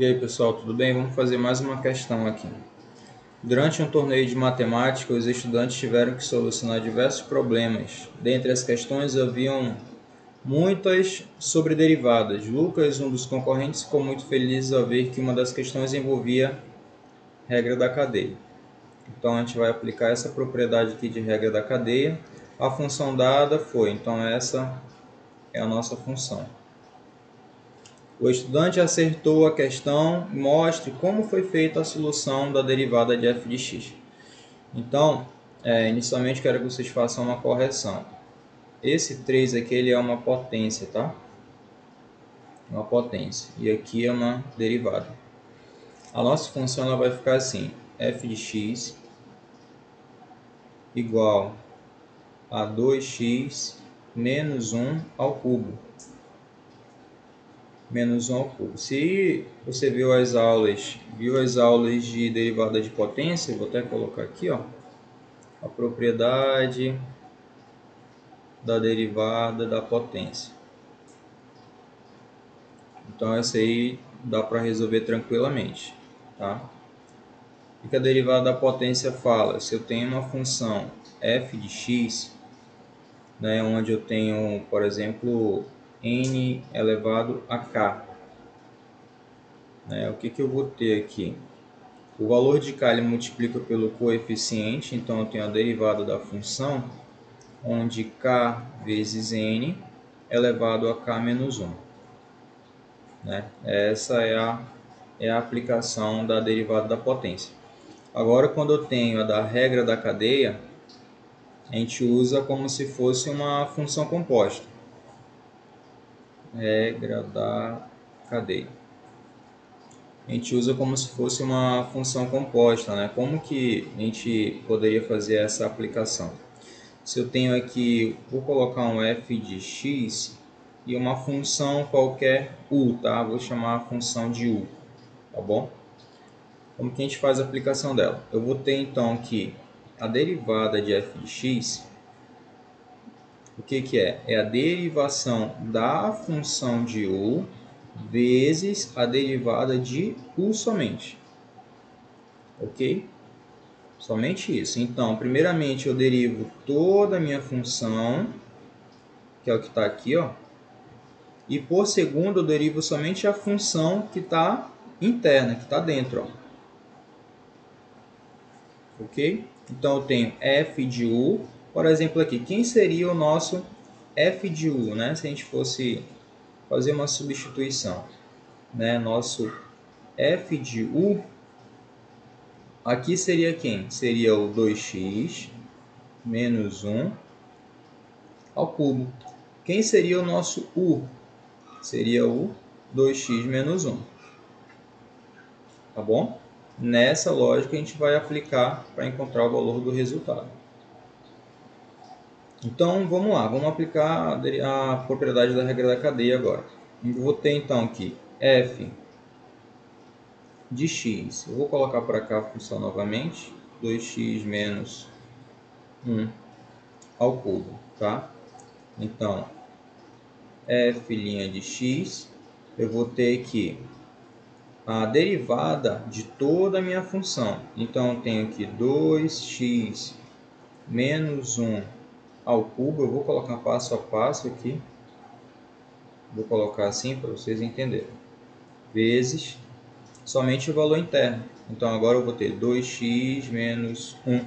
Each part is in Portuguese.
E aí pessoal, tudo bem? Vamos fazer mais uma questão aqui. Durante um torneio de matemática, os estudantes tiveram que solucionar diversos problemas. Dentre as questões haviam muitas sobre derivadas. Lucas, um dos concorrentes, ficou muito feliz ao ver que uma das questões envolvia regra da cadeia. Então a gente vai aplicar essa propriedade aqui de regra da cadeia. A função dada foi, então essa é a nossa função. O estudante acertou a questão, mostre como foi feita a solução da derivada de f de x. Então, inicialmente quero que vocês façam uma correção. Esse 3 aqui ele é uma potência, tá? Uma potência. E aqui é uma derivada. A nossa função ela vai ficar assim, f de x igual a 2x menos 1 ao cubo. Menos 1 ao cubo. Se você viu as aulas de derivada de potência, vou até colocar aqui, ó, a propriedade da derivada da potência. Então essa aí dá para resolver tranquilamente, tá? O que a derivada da potência fala? Se eu tenho uma função f de x, né, onde eu tenho, por exemplo, n elevado a k, né, o que eu vou ter aqui? O valor de k ele multiplica pelo coeficiente, então eu tenho a derivada da função, onde k vezes n elevado a k menos 1. Né? Essa é a aplicação da derivada da potência. Agora, quando eu tenho a da regra da cadeia, a gente usa como se fosse uma função composta. Regra da cadeia. A gente usa como se fosse uma função composta, né? Como que a gente poderia fazer essa aplicação? Se eu tenho aqui, vou colocar um f de x e uma função qualquer u, tá? Vou chamar a função de u, tá bom? Como que a gente faz a aplicação dela? Eu vou ter então que a derivada de f de x, o que é? É a derivação da função de u vezes a derivada de u somente. Ok? Somente isso. Então, primeiramente eu derivo toda a minha função, que é o que está aqui, ó. E por segundo eu derivo somente a função que está interna, que está dentro, ó. Ok? Então eu tenho f de u, por exemplo aqui, quem seria o nosso f de u, né? Se a gente fosse fazer uma substituição, né? Nosso f de u, aqui seria quem? Seria o 2x menos 1 ao cubo. Quem seria o nosso u? Seria o 2x menos 1. Tá bom? Nessa lógica a gente vai aplicar para encontrar o valor do resultado. Então vamos lá, vamos aplicar a propriedade da regra da cadeia agora. Eu vou ter então aqui f de x. Eu vou colocar para cá a função novamente, 2x menos 1 ao cubo, tá? Então, f' de x, eu vou ter aqui a derivada de toda a minha função. Então, eu tenho aqui 2x menos 1 ao cubo. Eu vou colocar passo a passo aqui. Vou colocar assim para vocês entenderem. Vezes somente o valor interno. Então, agora eu vou ter 2x menos 1,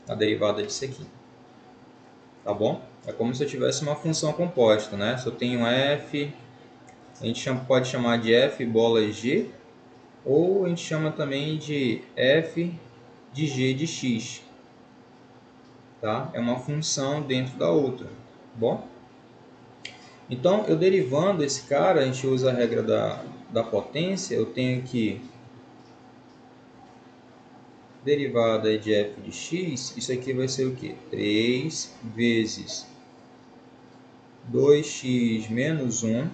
a derivada disso aqui. Tá bom? É como se eu tivesse uma função composta, né? Se eu tenho f, a gente pode chamar de f bola g, ou a gente chama também de f de g de x. Tá? É uma função dentro da outra. Bom? Então, eu derivando esse cara, a gente usa a regra da potência, eu tenho que derivada de f de x, isso aqui vai ser o quê? 3 vezes 2x menos 1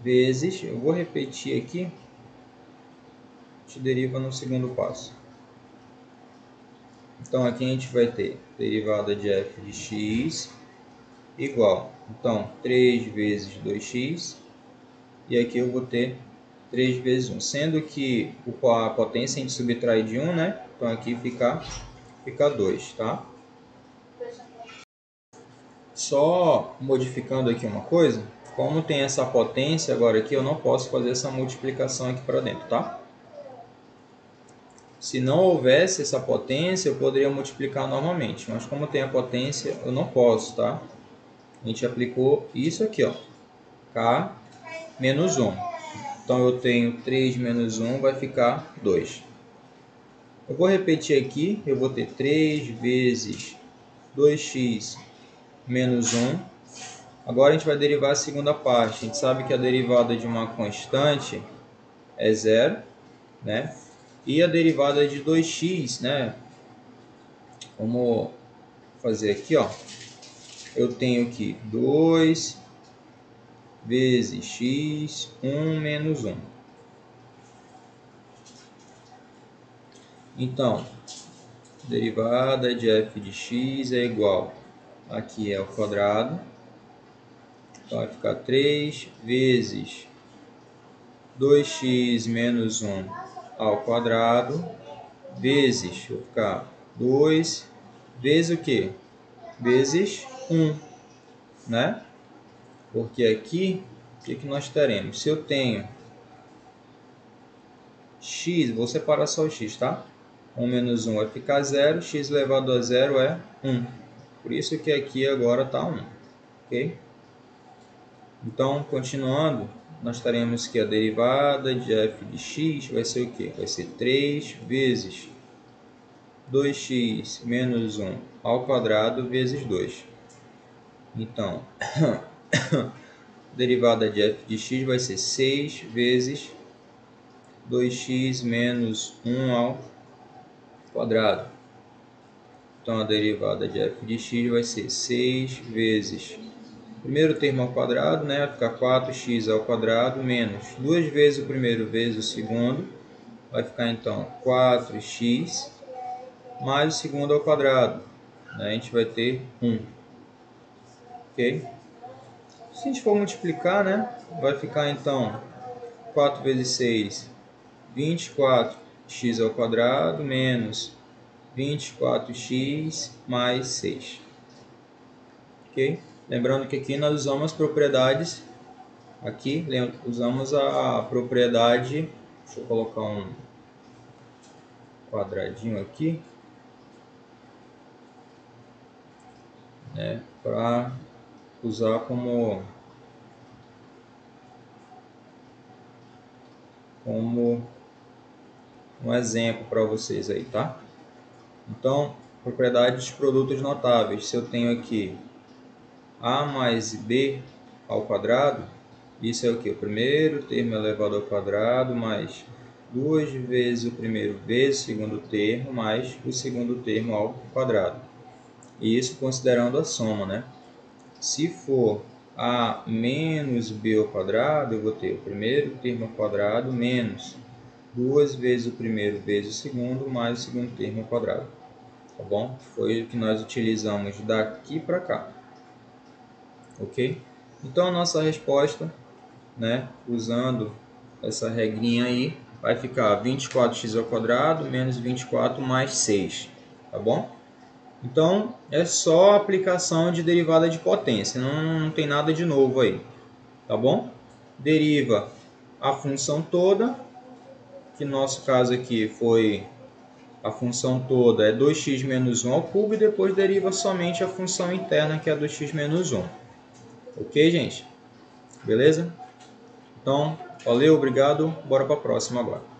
vezes, eu vou repetir aqui, a gente deriva no segundo passo. Então, aqui a gente vai ter derivada de f de x igual, então, 3 vezes 2x, e aqui eu vou ter 3 vezes 1. Sendo que a potência a gente subtrai de 1, né? Então aqui fica 2, tá? Só modificando aqui uma coisa, como tem essa potência agora aqui, eu não posso fazer essa multiplicação aqui para dentro, tá? Se não houvesse essa potência, eu poderia multiplicar normalmente, mas como tem a potência, eu não posso, tá? A gente aplicou isso aqui, ó, K menos 1. Então eu tenho 3 menos 1, vai ficar 2. Eu vou repetir aqui, eu vou ter 3 vezes 2x menos 1. Agora a gente vai derivar a segunda parte. A gente sabe que a derivada de uma constante é 0, né? E a derivada de 2x, né? Vamos fazer aqui, ó. Eu tenho aqui 2 vezes x, 1 menos 1. Então, derivada de f de x é igual, aqui é o quadrado, então vai ficar 3 vezes 2x menos 1 ao quadrado, vezes, vai ficar 2, vezes o quê? Vezes 1, né? Porque aqui, o que nós teremos? Se eu tenho x, vou separar só o x, tá? 1 menos 1 vai ficar 0, x elevado a 0 é 1. Por isso que aqui agora está 1, ok? Então, continuando, nós teremos que a derivada de f de x vai ser o quê? Vai ser 3 vezes 2x menos 1 ao quadrado vezes 2. Então, a derivada de f de x vai ser 6 vezes 2x menos 1 ao quadrado. Então, a derivada de f de x vai ser 6 vezes primeiro termo ao quadrado, né? Vai ficar 4x ao quadrado menos 2 vezes o primeiro vezes o segundo. Vai ficar, então, 4x mais o segundo ao quadrado. Né? A gente vai ter 1. Ok? Se a gente for multiplicar, né? Vai ficar, então, 4 vezes 6, 24x ao quadrado menos 24x mais 6. Ok? Lembrando que aqui nós usamos as propriedades, aqui usamos a propriedade, deixa eu colocar um quadradinho aqui, né, para usar como um exemplo para vocês aí, tá? Então, propriedades de produtos notáveis, se eu tenho aqui a mais b ao quadrado, isso é o que? O primeiro termo elevado ao quadrado mais 2 vezes o primeiro vezes o segundo termo mais o segundo termo ao quadrado. E isso considerando a soma, né? Se for a menos b ao quadrado, eu vou ter o primeiro termo ao quadrado menos 2 vezes o primeiro vezes o segundo mais o segundo termo ao quadrado. Tá bom? Foi o que nós utilizamos daqui para cá. Ok? Então a nossa resposta, né, usando essa regrinha aí, vai ficar 24x ao quadrado menos 24 mais 6. Tá bom? Então, é só aplicação de derivada de potência, não tem nada de novo aí, tá bom? Deriva a função toda, que no nosso caso aqui foi a função toda é 2x menos 1 ao cubo, e depois deriva somente a função interna, que é 2x menos 1. Ok, gente? Beleza? Então, valeu, obrigado, bora para a próxima agora.